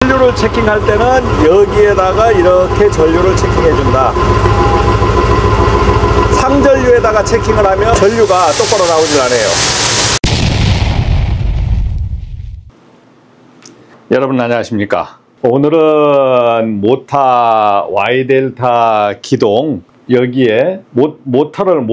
전류를 체킹할 때는 여기에다가 이렇게 전류를 체킹해 준다. 상전류에다가 체킹을 하면 전류가 똑바로 나오질 않아요. 여러분 안녕하십니까? 오늘은 모타 Y델타 기동, 여기에 모터를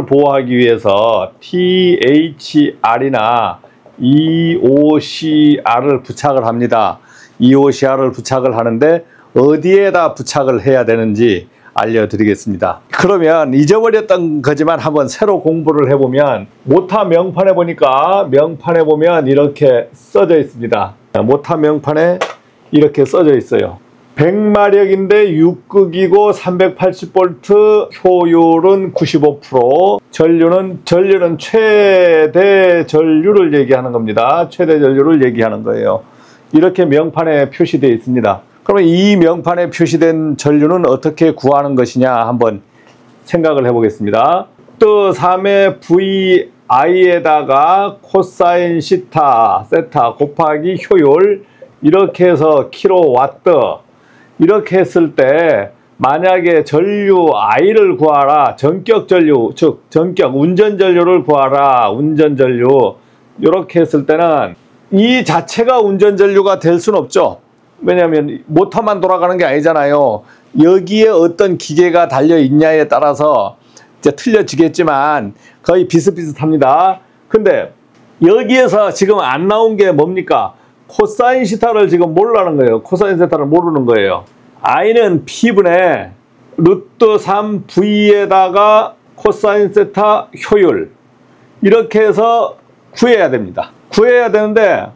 보호하기 위해서 THR이나 EOCR을 부착을 합니다. EOCR을 부착을 하는데 어디에다 부착을 해야 되는지 알려드리겠습니다. 그러면 잊어버렸던 거지만 한번 새로 공부를 해보면, 모타 명판에 보니까 명판에 보면 이렇게 써져 있습니다. 모타 명판에 이렇게 써져 있어요. 100마력인데 6극이고 380V, 효율은 95%, 전류는 최대 전류를 얘기하는 겁니다. 최대 전류를 얘기하는 거예요. 이렇게 명판에 표시되어 있습니다. 그러면 이 명판에 표시된 전류는 어떻게 구하는 것이냐 한번 생각을 해보겠습니다. 또 3의 VI에다가 코사인 시타 세타 곱하기 효율, 이렇게 해서 킬로와트, 이렇게 했을 때 만약에 전류 I를 구하라, 전격 전류, 즉 전격 운전 전류를 구하라, 운전 전류, 이렇게 했을 때는 이 자체가 운전 전류가 될 수는 없죠. 왜냐하면 모터만 돌아가는 게 아니잖아요. 여기에 어떤 기계가 달려 있냐에 따라서 이제 틀려지겠지만 거의 비슷비슷합니다. 근데 여기에서 지금 안 나온 게 뭡니까? 코사인 시타를 지금 모르라는 거예요. 코사인 시타를 모르는 거예요. I는 P분의 루트 3V에다가 코사인 세타 효율, 이렇게 해서 구해야 됩니다. 구해야 되는데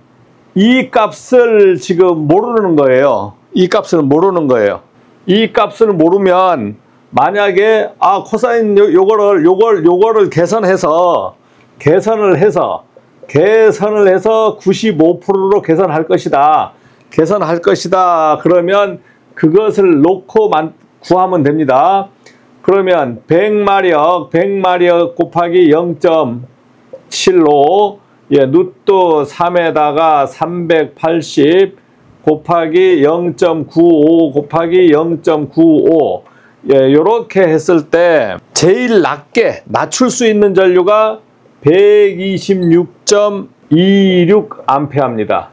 이 값을 지금 모르는 거예요. 이 값을 모르는 거예요. 이 값을 모르면 만약에 코사인 요거를 개선을 해서 95%로 개선할 것이다. 그러면 그것을 놓고 구하면 됩니다. 그러면 100마력 곱하기 0.75, 루트 3에다가 380 곱하기 0.95 곱하기 0.95, 요렇게 했을 때 제일 낮출 수 있는 전류가 126.26A입니다.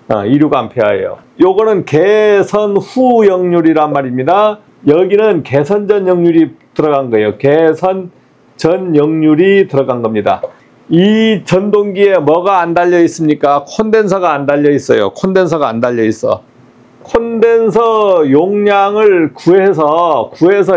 26A예요. 요거는 개선 후 역률이란 말입니다. 여기는 개선 전 역률이 들어간 거예요. 개선 전 역률이 들어간 겁니다. 이 전동기에 뭐가 안 달려 있습니까? 콘덴서가 안 달려 있어요. 콘덴서가 안 달려 있어. 콘덴서 용량을 구해서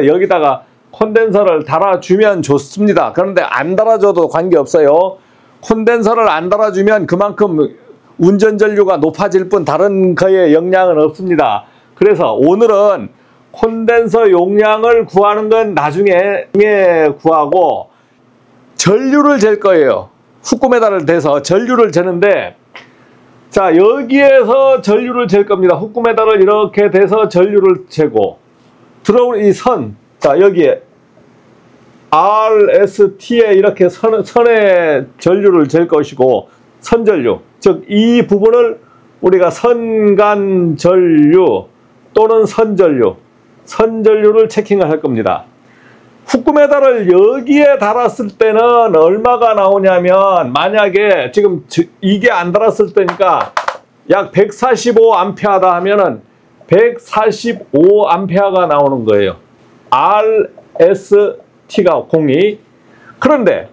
여기다가 콘덴서를 달아주면 좋습니다. 그런데 안 달아줘도 관계없어요. 콘덴서를 안 달아주면 그만큼 운전 전류가 높아질 뿐 다른 거에 영향은 없습니다. 그래서 오늘은 콘덴서 용량을 구하는 건 나중에 구하고, 전류를 잴 거예요. 후쿠메다를 대서 전류를 재는데, 자, 여기에서 전류를 잴 겁니다. 후쿠메다를 이렇게 대서 전류를 재고, 들어오는 이 선, 자, 여기에 RST에 이렇게 선의 전류를 잴 것이고, 선전류, 즉 이 부분을 우리가 선간 전류 또는 선전류를 체킹을 할 겁니다. 후쿠메다를 여기에 달았을 때는 얼마가 나오냐면, 만약에 지금 이게 안 달았을 때니까 약 145A다 하면은 145A가 나오는 거예요. RST가 공이. 그런데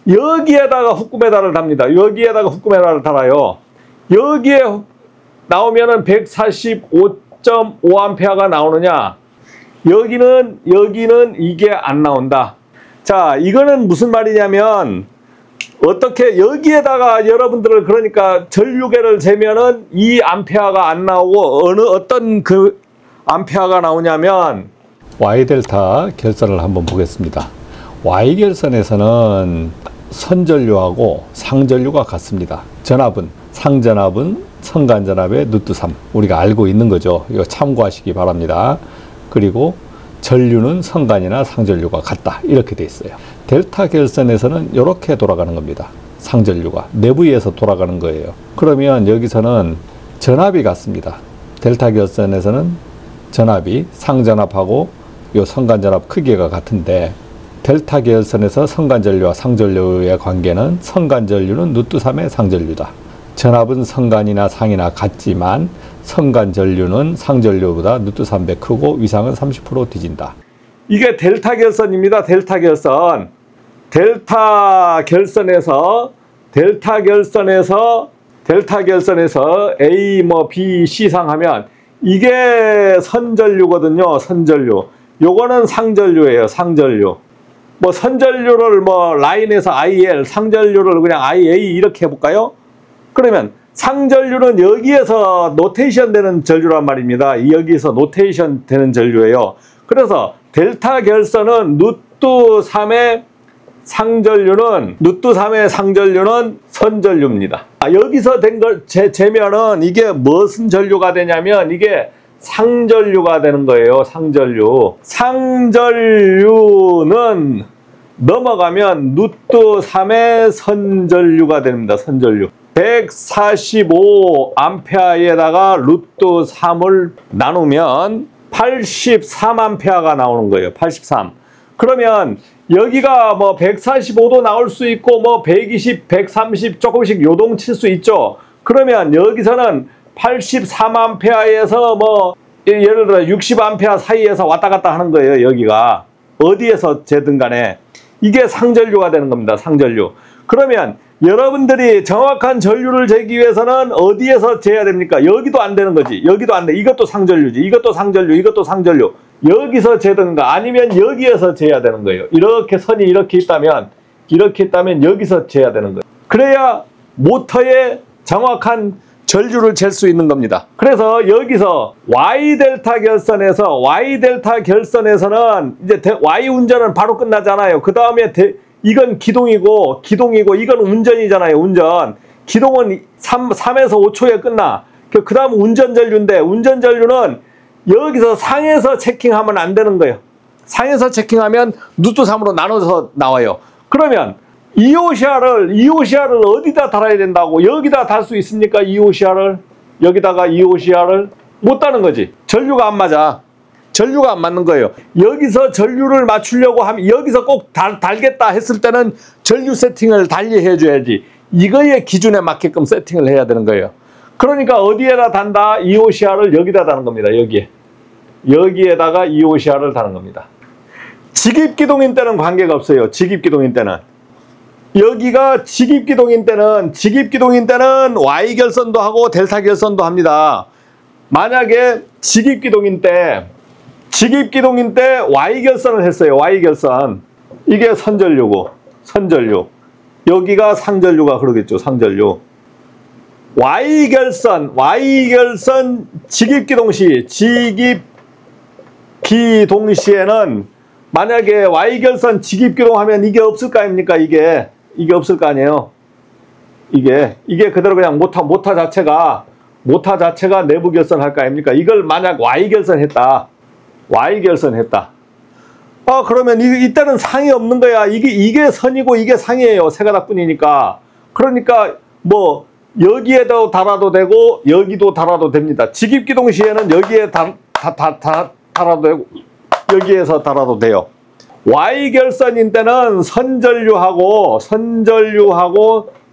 여기에다가 후쿠메다를 답니다. 여기에다가 후쿠메다를 달아요. 여기에 나오면은 145.5A가 나오느냐? 여기는 이게 안 나온다. 자, 이거는 무슨 말이냐면, 어떻게 여기에다가 여러분들을, 그러니까 전류계를 재면은 이 암페아가 안 나오고 어떤 그 암페아가 나오냐면, Y델타 결선을 한번 보겠습니다. Y결선에서는 선전류하고 상전류가 같습니다. 상전압은 선간전압의 루트 3, 우리가 알고 있는 거죠. 이거 참고하시기 바랍니다. 그리고 전류는 선간이나 상전류가 같다, 이렇게 돼 있어요. 델타 결선에서는 이렇게 돌아가는 겁니다. 상전류가 내부에서 돌아가는 거예요. 그러면 여기서는 전압이 같습니다. 델타 결선에서는 전압이 상전압하고 요 성간전압 크기가 같은데, 델타 결선에서 성간전류와 상전류의 관계는 성간전류는 누트3의 상전류다. 전압은 성간이나 상이나 같지만 성간전류는 상전류보다 누트3배 크고 위상은 30% 뒤진다. 이게 델타 결선입니다. 델타 결선. 델타 결선에서 A, B, C상 하면 이게 선전류거든요. 선전류. 요거는 상전류예요. 상전류. 뭐 선전류를 라인에서 IL, 상전류를 그냥 IA 이렇게 해볼까요? 그러면 상전류는 여기에서 노테이션 되는 전류란 말입니다. 여기서 노테이션 되는 전류예요. 그래서 델타 결선은 누트3의 상전류는 선전류입니다. 여기서 된 걸 재면은 이게 무슨 전류가 되냐면 이게 상전류가 되는 거예요. 상전류. 상전류는 넘어가면 누트3의 선전류가 됩니다. 선전류. 145A에다가 루트3을 나누면 83A가 나오는 거예요. 83. 그러면 여기가 145도 나올 수 있고 120, 130 조금씩 요동칠 수 있죠. 그러면 여기서는 83A에서 예를 들어 60A 사이에서 왔다 갔다 하는 거예요. 여기가 어디에서 재든 간에 이게 상전류가 되는 겁니다. 상전류. 그러면 여러분들이 정확한 전류를 재기 위해서는 어디에서 재야 됩니까? 여기도 안 되는 거지. 여기도 안 돼. 이것도 상전류지. 이것도 상전류. 이것도 상전류. 여기서 재든가 아니면 여기에서 재야 되는 거예요. 이렇게 선이 이렇게 있다면 여기서 재야 되는 거예요. 그래야 모터의 정확한 전류를 잴 수 있는 겁니다. 그래서 여기서 Y델타 결선에서는 이제 Y 운전은 바로 끝나잖아요. 그 다음에 이건 기동이고 이건 운전이잖아요. 운전. 기동은 3에서 5초에 끝나. 그 다음 운전 전류인데 운전 전류는 여기서 상에서 체킹하면 안 되는 거예요. 상에서 체킹하면 누트3으로 나눠서 나와요. 그러면 EOCR을 어디다 달아야 된다고? 여기다 달 수 있습니까? 여기다가 EOCR을 못 다는 거지. 전류가 안 맞아. 전류가 안 맞는 거예요. 여기서 전류를 맞추려고 하면 여기서 꼭 달겠다 했을 때는 전류 세팅을 달리 해줘야지. 이거의 기준에 맞게끔 세팅을 해야 되는 거예요. 그러니까 어디에다 단다? EOCR을 여기다 다는 겁니다. 여기에다가 EOCR을 다는 겁니다. 직입기동인 때는 관계가 없어요. 직입기동인 때는. 여기가 직입기동인 때는 Y결선도 하고 델타 결선도 합니다. 만약에 직입기동인 때 Y결선을 했어요. Y결선. 이게 선전류고 선전류. 여기가 상전류가 그러겠죠. 상전류. Y결선 직입기동시에는 만약에 Y결선 직입기동하면 이게 없을 거 아닙니까? 이게 없을 거 아니에요. 이게 그대로 그냥 모터 자체가 내부 결선할 거 아닙니까? 이걸 만약 Y결선 했다. 그러면 이때는 상이 없는 거야. 이게 선이고 이게 상이에요. 세 가닥뿐이니까. 그러니까 여기에도 달아도 되고 여기도 달아도 됩니다. 직입기동 시에는 여기에 달아도 되고 여기에서 달아도 돼요. Y결선인 때는 선전류하고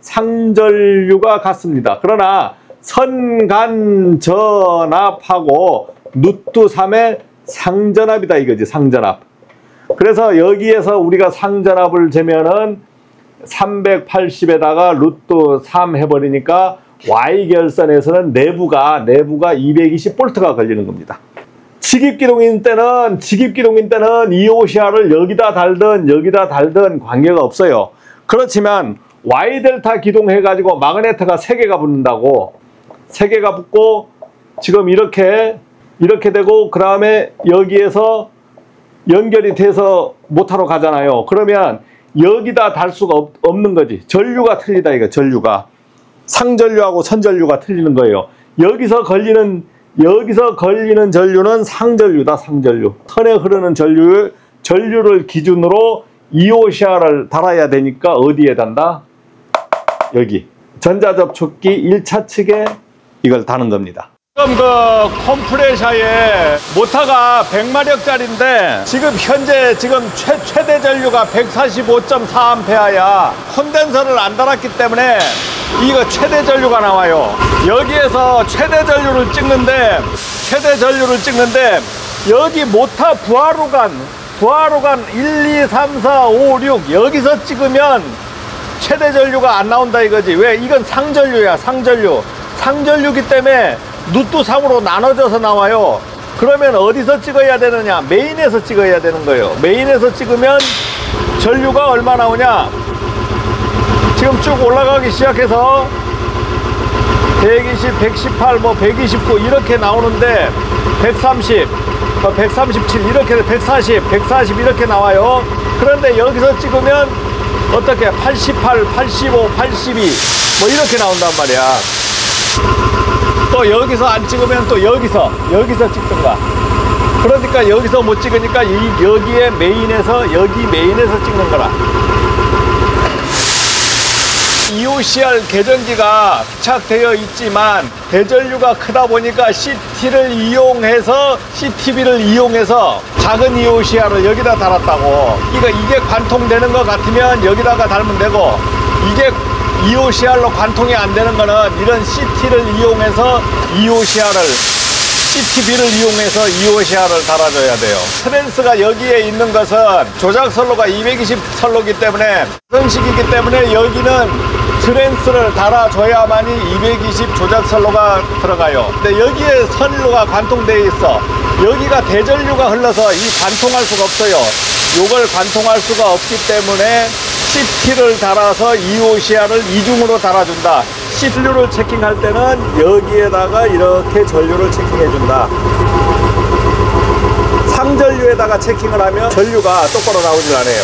상전류가 같습니다. 그러나 선간전압하고 누트3의 상전압이다 이거지. 상전압. 그래서 여기에서 우리가 상전압을 재면은 380에다가 루트3 해버리니까 Y결선에서는 내부가 220V가 걸리는 겁니다. 직입기동인 때는 EOCR을 여기다 달든 관계가 없어요. 그렇지만 Y델타 기동해가지고 마그네트가 3개가 붙는다고. 3개가 붙고 지금 이렇게 되고 그 다음에 여기에서 연결이 돼서 모터로 가잖아요. 그러면 여기다 달 수가 없는 거지. 전류가 틀리다 이거. 전류가 상전류하고 선전류가 틀리는 거예요. 여기서 걸리는 전류는 상전류다. 상전류. 선에 흐르는 전류를 기준으로 EOCR을 달아야 되니까 어디에 단다? 여기 전자접촉기 1차 측에 이걸 다는 겁니다. 지금 그 컴프레셔에 모터가 100마력짜리인데 지금 현재 지금 최대 전류가 145.4A야. 콘덴서를 안 달았기 때문에 이거 최대 전류가 나와요. 여기에서 최대 전류를 찍는데 여기 모터 부하로간 1, 2, 3, 4, 5, 6 여기서 찍으면 최대 전류가 안 나온다 이거지. 왜? 이건 상전류야. 상전류기 때문에 누뚜상으로 나눠져서 나와요. 그러면 어디서 찍어야 되느냐? 메인에서 찍어야 되는 거예요. 메인에서 찍으면 전류가 얼마 나오냐? 지금 쭉 올라가기 시작해서 120, 118, 129 이렇게 나오는데 130, 137 이렇게 140 이렇게 나와요. 그런데 여기서 찍으면 어떻게 88, 85, 82 뭐 이렇게 나온단 말이야. 또 여기서 안 찍으면 또 여기서 찍든가. 그러니까 여기서 못 찍으니까 여기 메인에서 찍는 거라. EOCR 계전기가 부착되어 있지만 대전류가 크다 보니까 CTB를 이용해서 작은 EOCR을 여기다 달았다고. 이게 관통되는 것 같으면 여기다가 달면 되고, 이게 EOCR로 관통이 안 되는 거는 이런 CTB를 이용해서 달아줘야 돼요. 트랜스가 여기에 있는 것은 조작 선로가 220 선로이기 때문에 선식이기 때문에 여기는 트랜스를 달아줘야만이 220 조작 선로가 들어가요. 근데 여기에 선로가 관통되어 있어. 여기가 대전류가 흘러서 이 관통할 수가 없어요. 요걸 관통할 수가 없기 때문에 CT를 달아서 EOCR을 이중으로 달아준다. CT류를 체킹할 때는 여기에다가 이렇게 전류를 체킹해준다. 상전류에다가 체킹을 하면 전류가 똑바로 나오질 않아요.